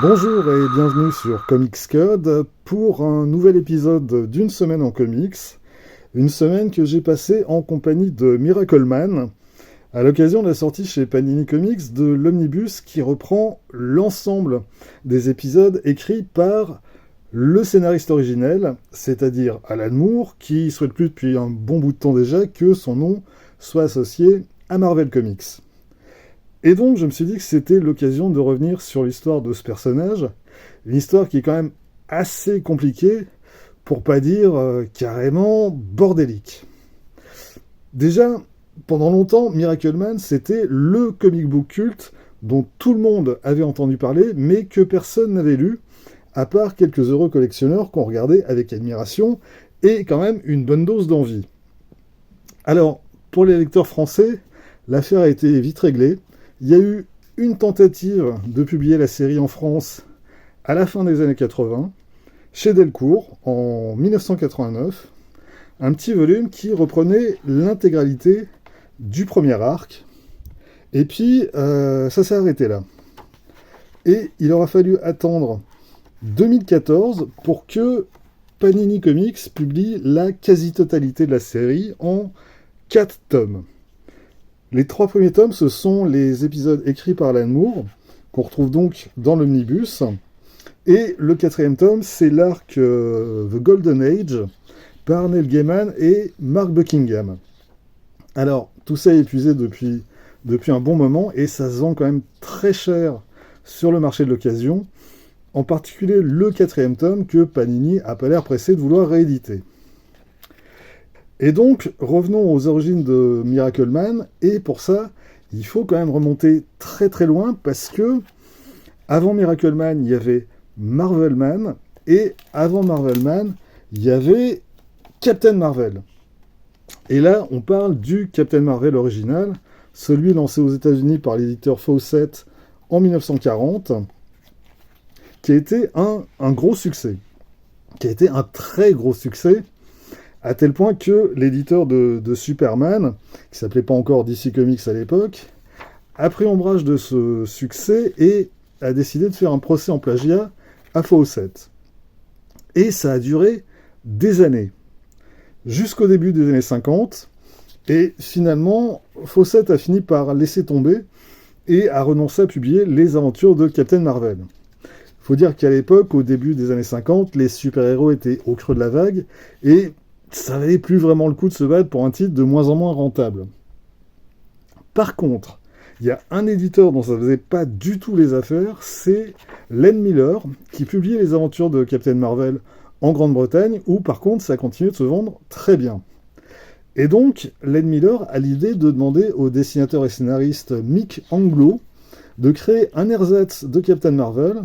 Bonjour et bienvenue sur Comics Code pour un nouvel épisode d'une semaine en comics. Une semaine que j'ai passée en compagnie de Miracle Man, à l'occasion de la sortie chez Panini Comics de l'Omnibus qui reprend l'ensemble des épisodes écrits par le scénariste originel, c'est-à-dire Alan Moore, qui souhaite plus depuis un bon bout de temps déjà que son nom soit associé à Marvel Comics. Et donc, je me suis dit que c'était l'occasion de revenir sur l'histoire de ce personnage, une histoire qui est quand même assez compliquée, pour pas dire carrément bordélique. Déjà, pendant longtemps, Miracle Man, c'était le comic book culte dont tout le monde avait entendu parler, mais que personne n'avait lu, à part quelques heureux collectionneurs qu'on regardait avec admiration et quand même une bonne dose d'envie. Alors, pour les lecteurs français, l'affaire a été vite réglée. Il y a eu une tentative de publier la série en France à la fin des années 80, chez Delcourt, en 1989, un petit volume qui reprenait l'intégralité du premier arc. Et puis, ça s'est arrêté là. Et il aura fallu attendre 2014 pour que Panini Comics publie la quasi-totalité de la série en 4 tomes. Les 3 premiers tomes, ce sont les épisodes écrits par Alan Moore, qu'on retrouve donc dans l'Omnibus. Et le 4e tome, c'est l'arc The Golden Age, par Neil Gaiman et Mark Buckingham. Alors, tout ça est épuisé depuis un bon moment, et ça se vend quand même très cher sur le marché de l'occasion, en particulier le 4e tome que Panini n'a pas l'air pressé de vouloir rééditer. Et donc, revenons aux origines de Miracle Man, et pour ça, il faut quand même remonter très très loin, parce que avant Miracle Man, il y avait Marvel Man, et avant Marvel Man, il y avait Captain Marvel. Et là, on parle du Captain Marvel original, celui lancé aux États-Unis par l'éditeur Fawcett en 1940, qui a été un gros succès, qui a été un très gros succès, à tel point que l'éditeur de Superman, qui s'appelait pas encore DC Comics à l'époque, a pris ombrage de ce succès et a décidé de faire un procès en plagiat à Fawcett. Et ça a duré des années, jusqu'au début des années 50, et finalement, Fawcett a fini par laisser tomber et a renoncé à publier les aventures de Captain Marvel. Il faut dire qu'à l'époque, au début des années 50, les super-héros étaient au creux de la vague, et ça valait plus vraiment le coup de se battre pour un titre de moins en moins rentable. Par contre, il y a un éditeur dont ça faisait pas du tout les affaires, c'est Len Miller, qui publiait les aventures de Captain Marvel en Grande-Bretagne, où par contre ça continuait de se vendre très bien. Et donc, Len Miller a l'idée de demander au dessinateur et scénariste Mick Anglo de créer un ersatz de Captain Marvel,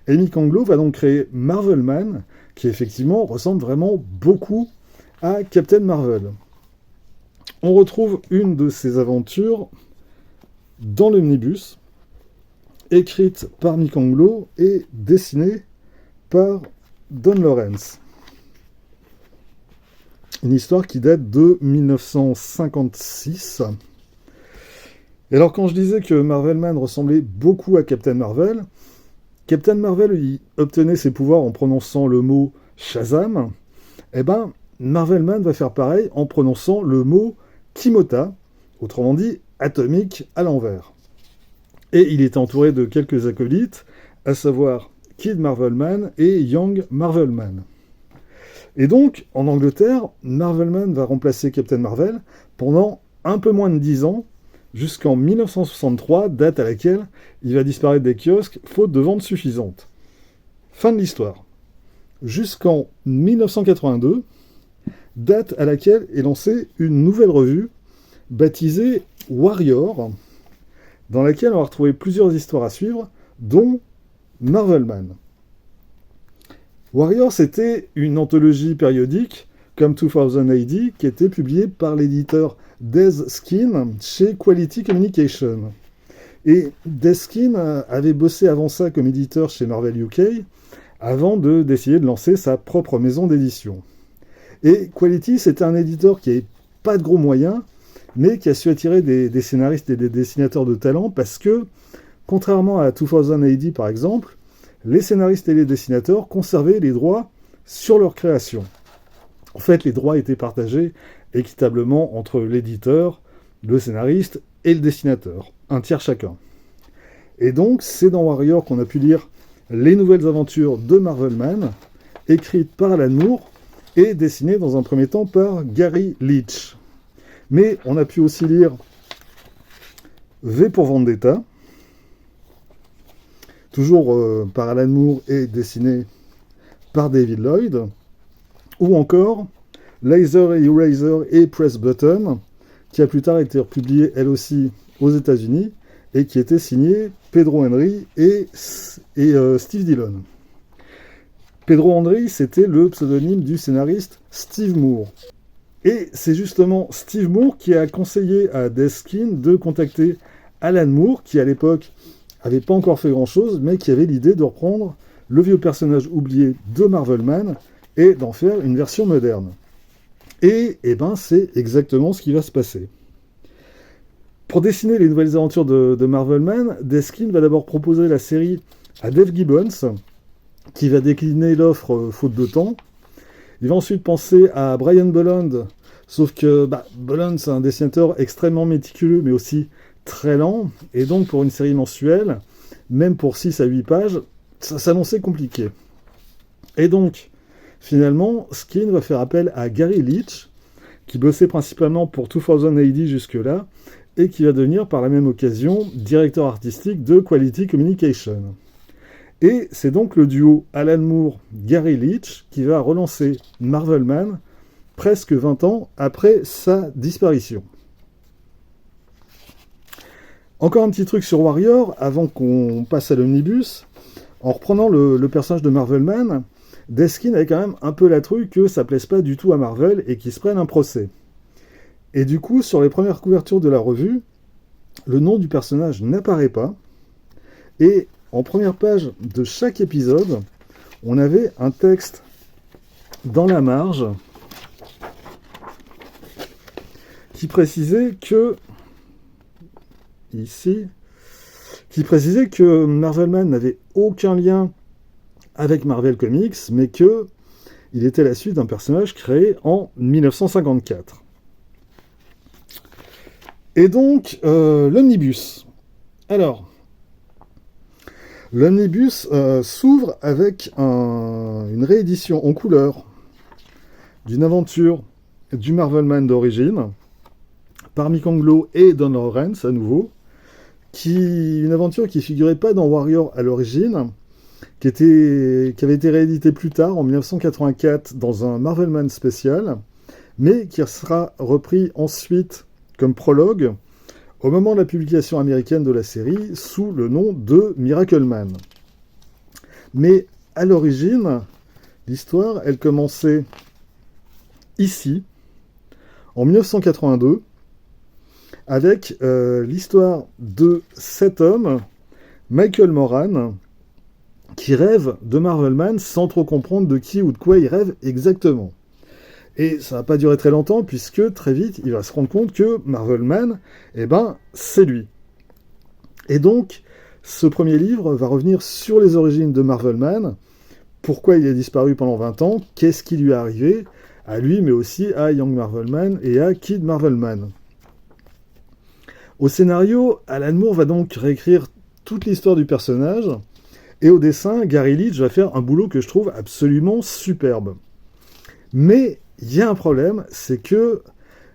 et Mick Anglo va donc créer Marvel Man, qui effectivement ressemble vraiment beaucoup à Captain Marvel. On retrouve une de ses aventures dans l'Omnibus, écrite par Mick Anglo et dessinée par Don Lawrence. Une histoire qui date de 1956. Et alors quand je disais que Marvel Man ressemblait beaucoup à Captain Marvel il obtenait ses pouvoirs en prononçant le mot Shazam, et ben Marvel Man va faire pareil en prononçant le mot Kimota, autrement dit atomique à l'envers. Et il est entouré de quelques acolytes, à savoir Kid Marvelman et Young Marvelman. Et donc, en Angleterre, Marvelman va remplacer Captain Marvel pendant un peu moins de 10 ans, jusqu'en 1963, date à laquelle il va disparaître des kiosques, faute de ventes suffisantes. Fin de l'histoire. Jusqu'en 1982, date à laquelle est lancée une nouvelle revue, baptisée Warrior, dans laquelle on va retrouver plusieurs histoires à suivre, dont Marvelman. Warrior, c'était une anthologie périodique, comme 2000 AD, qui était publiée par l'éditeur Deathskin chez Quality Communication. Et Deathskin avait bossé avant ça comme éditeur chez Marvel UK, avant de décider de lancer sa propre maison d'édition. Et Quality, c'était un éditeur qui n'avait pas de gros moyens, mais qui a su attirer des scénaristes et des dessinateurs de talent, parce que, contrairement à 2000 AD par exemple, les scénaristes et les dessinateurs conservaient les droits sur leur création. En fait, les droits étaient partagés équitablement entre l'éditeur, le scénariste et le dessinateur, un tiers chacun. Et donc, c'est dans Warrior qu'on a pu lire les nouvelles aventures de Marvelman, écrites par Alan Moore et dessinées dans un premier temps par Gary Leach. Mais on a pu aussi lire V pour Vendetta, toujours par Alan Moore et dessiné par David Lloyd, ou encore Laser et Eraser et Press Button, qui a plus tard été republiée elle aussi aux États-Unis et qui était signée Pedro Henry et Steve Dillon. Pedro Henry, c'était le pseudonyme du scénariste Steve Moore. Et c'est justement Steve Moore qui a conseillé à Deskin de contacter Alan Moore, qui à l'époque n'avait pas encore fait grand-chose, mais qui avait l'idée de reprendre le vieux personnage oublié de Marvelman et d'en faire une version moderne. Et c'est exactement ce qui va se passer. Pour dessiner les nouvelles aventures de Marvelman, Deskin va d'abord proposer la série à Dave Gibbons, qui va décliner l'offre faute de temps. Il va ensuite penser à Brian Bolland, sauf que Bolland, c'est un dessinateur extrêmement méticuleux, mais aussi très lent, et donc pour une série mensuelle, même pour 6 à 8 pages, ça s'annonçait compliqué. Et donc, finalement, Skin va faire appel à Gary Leach, qui bossait principalement pour 2000 AD jusque-là, et qui va devenir par la même occasion directeur artistique de Quality Communication. Et c'est donc le duo Alan Moore-Gary Leach qui va relancer Marvelman presque 20 ans après sa disparition. Encore un petit truc sur Warrior, avant qu'on passe à l'omnibus. En reprenant le personnage de Marvelman, Deskin avait quand même un peu la trouille que ça plaise pas du tout à Marvel et qu'il se prenne un procès. Et du coup, sur les premières couvertures de la revue, le nom du personnage n'apparaît pas. Et en première page de chaque épisode, on avait un texte dans la marge qui précisait que Marvelman n'avait aucun lien avec Marvel Comics, mais que il était la suite d'un personnage créé en 1954. Et donc, l'omnibus. Alors, l'omnibus s'ouvre avec une réédition en couleur d'une aventure du Marvelman d'origine, par Mick Anglo et Don Lawrence à nouveau, une aventure qui ne figurait pas dans Warrior à l'origine, qui avait été rééditée plus tard, en 1984, dans un Marvelman spécial, mais qui sera repris ensuite comme prologue au moment de la publication américaine de la série sous le nom de Miracleman. Mais à l'origine, l'histoire, elle commençait ici, en 1982, avec l'histoire de cet homme, Michael Moran, qui rêve de Marvelman sans trop comprendre de qui ou de quoi il rêve exactement. Et ça va pas durer très longtemps, puisque très vite, il va se rendre compte que Marvelman, c'est lui. Et donc, ce premier livre va revenir sur les origines de Marvelman, pourquoi il a disparu pendant 20 ans, qu'est-ce qui lui est arrivé, à lui, mais aussi à Young Marvelman et à Kid Marvelman. Au scénario, Alan Moore va donc réécrire toute l'histoire du personnage, et au dessin, Gary Leach va faire un boulot que je trouve absolument superbe. Mais il y a un problème, c'est que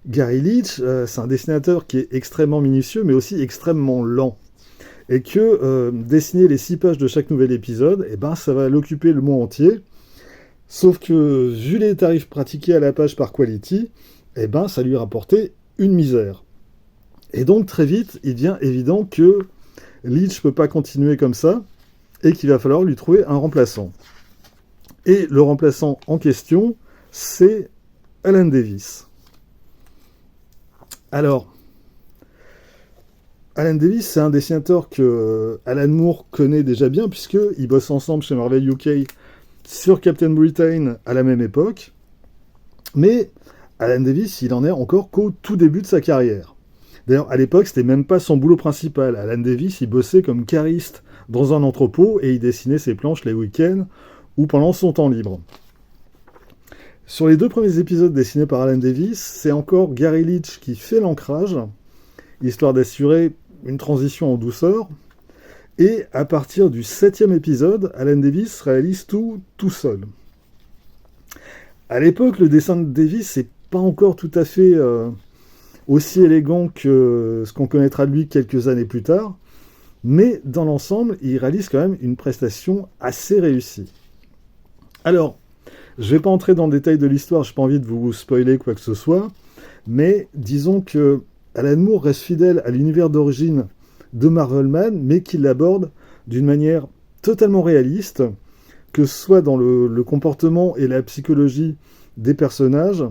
Gary Leach, c'est un dessinateur qui est extrêmement minutieux, mais aussi extrêmement lent. Et que dessiner les 6 pages de chaque nouvel épisode, ça va l'occuper le mois entier. Sauf que, vu les tarifs pratiqués à la page par Quality, ça lui rapportait une misère. Et donc, très vite, il devient évident que Leach ne peut pas continuer comme ça, et qu'il va falloir lui trouver un remplaçant. Et le remplaçant en question, c'est Alan Davis. Alors, Alan Davis, c'est un dessinateur que Alan Moore connaît déjà bien, puisqu'ils bossent ensemble chez Marvel UK sur Captain Britain à la même époque. Mais Alan Davis, il en est encore qu'au tout début de sa carrière. D'ailleurs, à l'époque, c'était même pas son boulot principal. Alan Davis, il bossait comme cariste dans un entrepôt et il dessinait ses planches les week-ends ou pendant son temps libre. Sur les 2 premiers épisodes dessinés par Alan Davis, c'est encore Gary Leach qui fait l'ancrage, histoire d'assurer une transition en douceur. Et à partir du 7e épisode, Alan Davis réalise tout seul. À l'époque, le dessin de Davis n'est pas encore tout à fait aussi élégant que ce qu'on connaîtra de lui quelques années plus tard, mais dans l'ensemble, il réalise quand même une prestation assez réussie. Alors, je ne vais pas entrer dans le détail de l'histoire, je n'ai pas envie de vous spoiler quoi que ce soit, mais disons que Alan Moore reste fidèle à l'univers d'origine de Marvelman, mais qu'il l'aborde d'une manière totalement réaliste, que ce soit dans le comportement et la psychologie des personnages,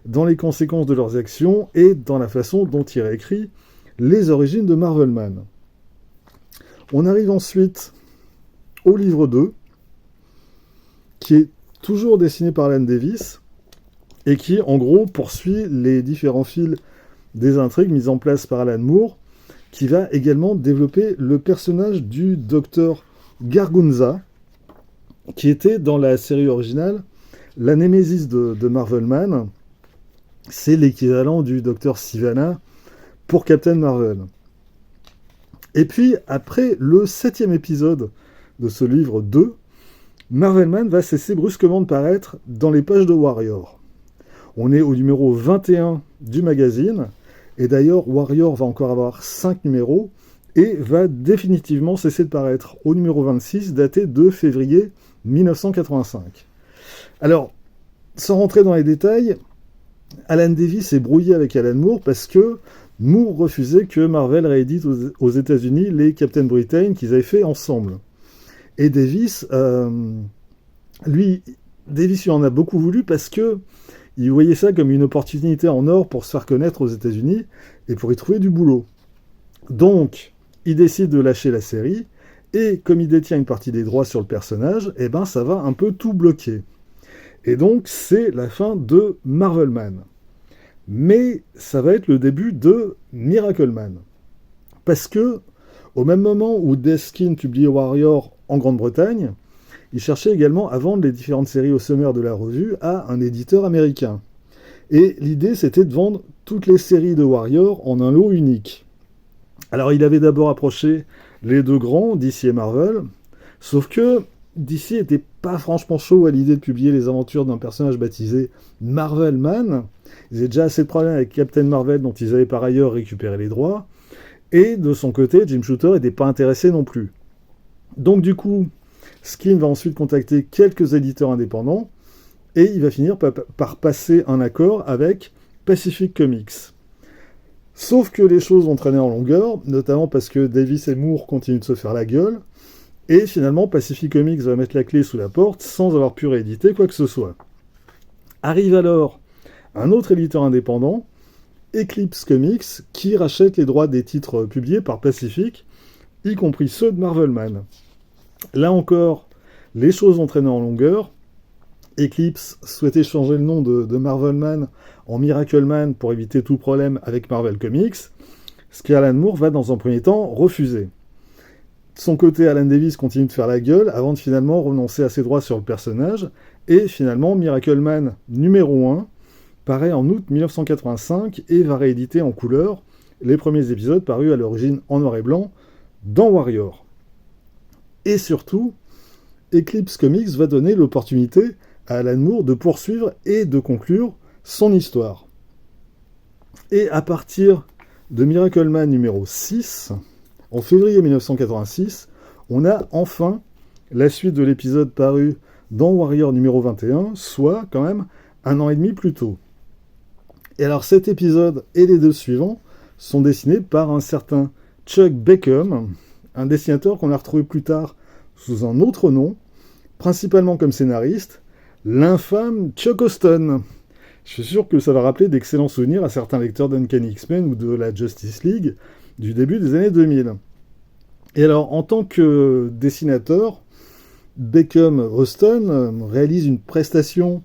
dans les conséquences de leurs actions et dans la façon dont il réécrit les origines de Marvelman. On arrive ensuite au livre 2, qui est toujours dessiné par Alan Davis, et qui, en gros, poursuit les différents fils des intrigues mises en place par Alan Moore, qui va également développer le personnage du docteur Gargunza, qui était dans la série originale la némésis de Marvelman. C'est l'équivalent du docteur Sivana pour Captain Marvel. Et puis, après le 7e épisode de ce livre 2, Marvelman va cesser brusquement de paraître dans les pages de Warrior. On est au numéro 21 du magazine, et d'ailleurs Warrior va encore avoir 5 numéros, et va définitivement cesser de paraître au numéro 26, daté de février 1985. Alors, sans rentrer dans les détails, Alan Davis est brouillé avec Alan Moore parce que Moore refusait que Marvel réédite aux États-Unis les Captain Britain qu'ils avaient fait ensemble. Et Davis, lui en a beaucoup voulu parce que il voyait ça comme une opportunité en or pour se faire connaître aux États-Unis et pour y trouver du boulot. Donc, il décide de lâcher la série, et comme il détient une partie des droits sur le personnage, eh ben ça va un peu tout bloquer. Et donc, c'est la fin de Marvelman. Mais ça va être le début de Miracleman. Parce que, au même moment où Deskin publiait Warrior en Grande-Bretagne, il cherchait également à vendre les différentes séries au sommaire de la revue à un éditeur américain. Et l'idée, c'était de vendre toutes les séries de Warrior en un lot unique. Alors, il avait d'abord approché les 2 grands, DC et Marvel, sauf que DC n'était pas franchement chaud à l'idée de publier les aventures d'un personnage baptisé Marvelman. Ils avaient déjà assez de problèmes avec Captain Marvel, dont ils avaient par ailleurs récupéré les droits. Et de son côté, Jim Shooter n'était pas intéressé non plus. Donc du coup, Skin va ensuite contacter quelques éditeurs indépendants, et il va finir par passer un accord avec Pacific Comics. Sauf que les choses ont traîné en longueur, notamment parce que Davis et Moore continuent de se faire la gueule, et finalement Pacific Comics va mettre la clé sous la porte sans avoir pu rééditer quoi que ce soit. Arrive alors un autre éditeur indépendant, Eclipse Comics, qui rachète les droits des titres publiés par Pacific, y compris ceux de Marvelman. Là encore, les choses ont traîné en longueur. Eclipse souhaitait changer le nom de Marvelman en Miracleman pour éviter tout problème avec Marvel Comics, ce qu'Alan Moore va dans un premier temps refuser. De son côté, Alan Davis continue de faire la gueule avant de finalement renoncer à ses droits sur le personnage, et finalement Miracleman numéro 1 paraît en août 1985 et va rééditer en couleur les premiers épisodes parus à l'origine en noir et blanc dans Warrior. Et surtout, Eclipse Comics va donner l'opportunité à Alan Moore de poursuivre et de conclure son histoire. Et à partir de Miracleman numéro 6, en février 1986, on a enfin la suite de l'épisode paru dans Warrior numéro 21, soit quand même 1 an et demi plus tôt. Et alors cet épisode et les 2 suivants sont dessinés par un certain Chuck Beckham, un dessinateur qu'on a retrouvé plus tard sous un autre nom, principalement comme scénariste, l'infâme Chuck Austen. Je suis sûr que ça va rappeler d'excellents souvenirs à certains lecteurs d'Uncanny X-Men ou de la Justice League du début des années 2000. Et alors, en tant que dessinateur, Beckham-Austen réalise une prestation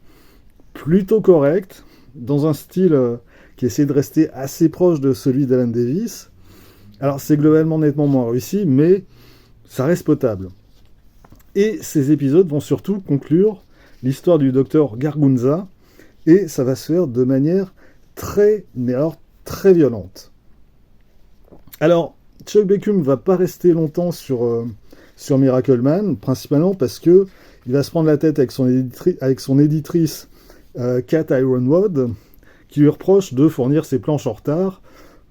plutôt correcte, dans un style qui essaie de rester assez proche de celui d'Alan Davis. Alors, c'est globalement nettement moins réussi, mais ça reste potable. Et ces épisodes vont surtout conclure l'histoire du docteur Gargunza, et ça va se faire de manière mais alors très violente. Alors, Chuck Beckham ne va pas rester longtemps sur Miracle Man, principalement parce que il va se prendre la tête avec son éditrice Kat Ironwood, qui lui reproche de fournir ses planches en retard.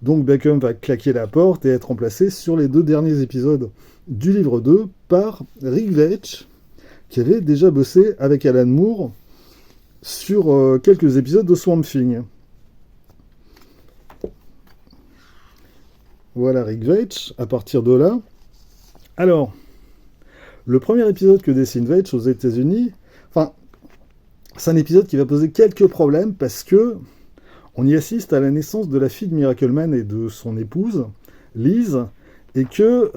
Donc Beckham va claquer la porte et être remplacé sur les 2 derniers épisodes du livre 2 par Rick Veitch, qui avait déjà bossé avec Alan Moore sur quelques épisodes de Swamp Thing. Voilà Rick Veitch, à partir de là. Alors, le premier épisode que dessine Veitch aux États-Unis, c'est un épisode qui va poser quelques problèmes parce que on y assiste à la naissance de la fille de Miracle Man et de son épouse, Liz, et que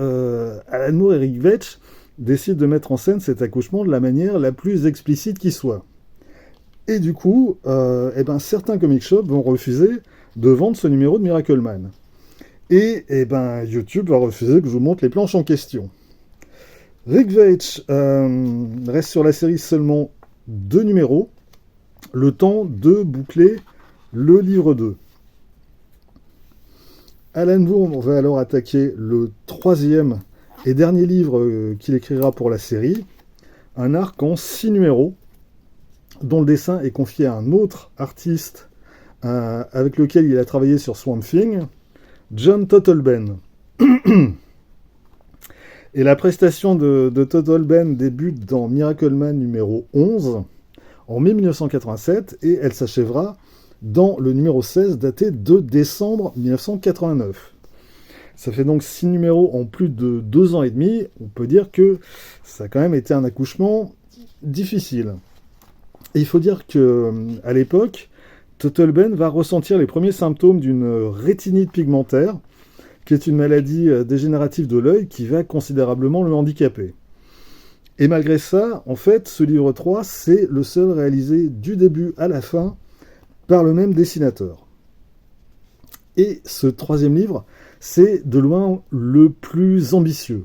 Alan Moore et Rick Veitch décident de mettre en scène cet accouchement de la manière la plus explicite qui soit. Et du coup, certains comic shops vont refuser de vendre ce numéro de Miracle Man. Et YouTube va refuser que je vous montre les planches en question. Rick Veitch reste sur la série seulement 2 numéros, le temps de boucler le livre 2. Alan Moore va alors attaquer le 3e et dernier livre qu'il écrira pour la série, un arc en 6 numéros, dont le dessin est confié à un autre artiste avec lequel il a travaillé sur Swamp Thing, John Totleben. Et la prestation de Totleben débute dans Miracle Man numéro 11 en mai 1987 et elle s'achèvera dans le numéro 16 daté de décembre 1989. Ça fait donc 6 numéros en plus de 2 ans et demi. On peut dire que ça a quand même été un accouchement difficile. Et il faut dire qu'à l'époque, Totleben va ressentir les premiers symptômes d'une rétinite pigmentaire, qui est une maladie dégénérative de l'œil qui va considérablement le handicaper. Et malgré ça, en fait, ce livre 3, c'est le seul réalisé du début à la fin par le même dessinateur. Et ce 3e livre, c'est de loin le plus ambitieux.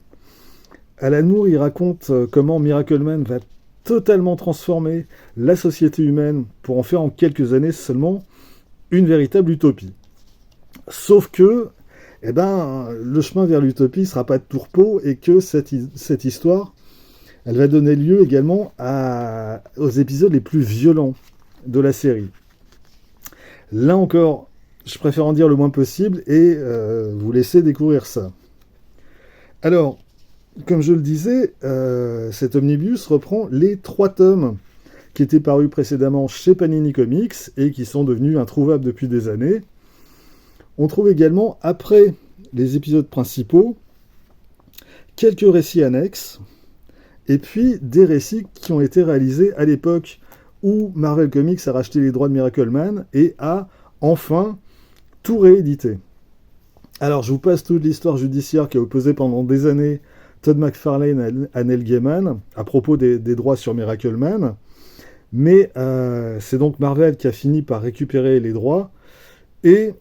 Alan Moore, il raconte comment Miracle Man va totalement transformer la société humaine pour en faire en quelques années seulement une véritable utopie. Sauf que le chemin vers l'utopie ne sera pas de tout repos et que cette histoire, elle va donner lieu également aux épisodes les plus violents de la série. Là encore, je préfère en dire le moins possible et vous laisser découvrir ça. Alors, comme je le disais, cet omnibus reprend les 3 tomes qui étaient parus précédemment chez Panini Comics et qui sont devenus introuvables depuis des années. On trouve également, après les épisodes principaux, quelques récits annexes, et puis des récits qui ont été réalisés à l'époque où Marvel Comics a racheté les droits de Miracle Man et a enfin tout réédité. Alors, je vous passe toute l'histoire judiciaire qui a opposé pendant des années Todd McFarlane à Neil Gaiman à propos des droits sur Miracle Man, mais c'est donc Marvel qui a fini par récupérer les droits, et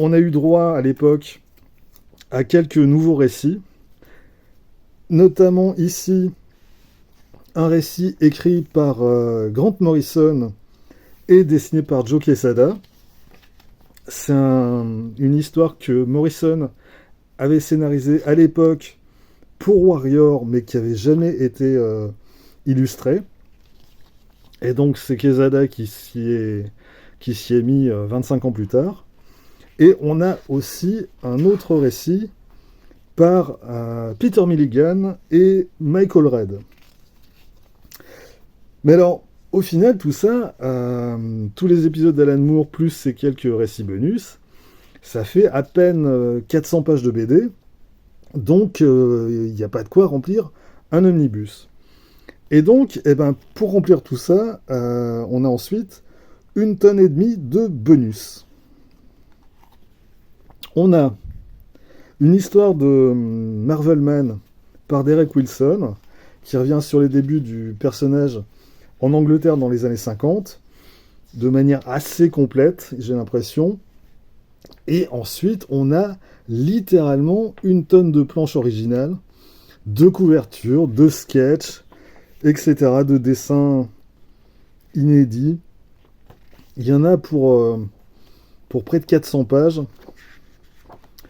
on a eu droit à l'époque à quelques nouveaux récits, notamment ici un récit écrit par Grant Morrison et dessiné par Joe Quesada. C'est une histoire que Morrison avait scénarisée à l'époque pour Warrior, mais qui n'avait jamais été illustrée. Et donc c'est Quesada qui s'y est mis 25 ans plus tard. Et on a aussi un autre récit par Peter Milligan et Michael Red. Mais alors, au final, tout ça, tous les épisodes d'Alan Moore, plus ces quelques récits bonus, ça fait à peine 400 pages de BD, donc il n'y a pas de quoi remplir un omnibus. Et donc, pour remplir tout ça, on a ensuite 1,5 tonne de bonus. On a une histoire de Marvel Man par Derek Wilson, qui revient sur les débuts du personnage en Angleterre dans les années 50, de manière assez complète, j'ai l'impression. Et ensuite, on a littéralement 1 tonne de planches originales, de couvertures, de sketchs, etc., de dessins inédits. Il y en a pour près de 400 pages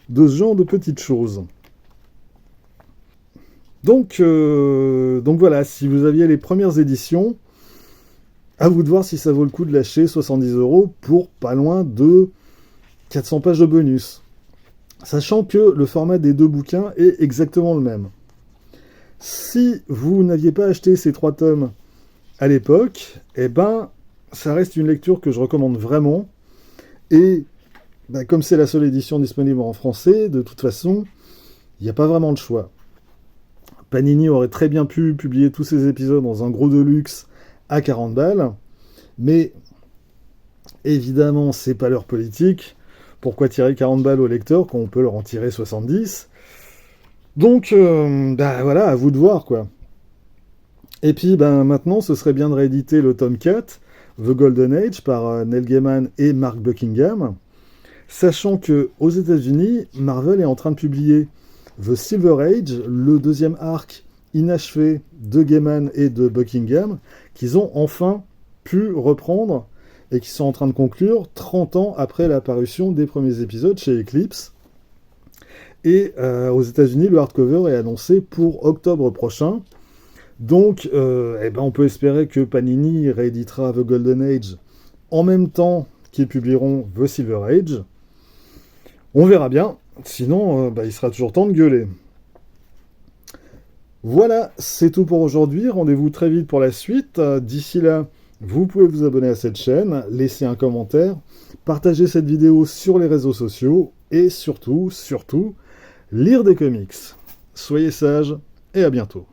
de ce genre de petites choses. Donc voilà, si vous aviez les premières éditions, à vous de voir si ça vaut le coup de lâcher 70 € pour pas loin de 400 pages de bonus. Sachant que le format des 2 bouquins est exactement le même. Si vous n'aviez pas acheté ces 3 tomes à l'époque, eh ben, ça reste une lecture que je recommande vraiment. Et comme c'est la seule édition disponible en français, de toute façon, il n'y a pas vraiment de choix. Panini aurait très bien pu publier tous ces épisodes dans un gros deluxe à 40 balles, mais évidemment, c'est pas leur politique. Pourquoi tirer 40 balles au lecteur quand on peut leur en tirer 70 ? Donc, voilà, à vous de voir, quoi. Et puis, maintenant, ce serait bien de rééditer le tome 4, The Golden Age, par Neil Gaiman et Mark Buckingham, sachant que aux États-Unis, Marvel est en train de publier The Silver Age, le deuxième arc inachevé de Gaiman et de Buckingham, qu'ils ont enfin pu reprendre et qui sont en train de conclure 30 ans après la parution des premiers épisodes chez Eclipse. Et aux États-Unis, le hardcover est annoncé pour octobre prochain. Donc, on peut espérer que Panini rééditera The Golden Age en même temps qu'ils publieront The Silver Age. On verra bien. Sinon, il sera toujours temps de gueuler. Voilà, c'est tout pour aujourd'hui. Rendez-vous très vite pour la suite. D'ici là, vous pouvez vous abonner à cette chaîne, laisser un commentaire, partager cette vidéo sur les réseaux sociaux et surtout, lire des comics. Soyez sages et à bientôt.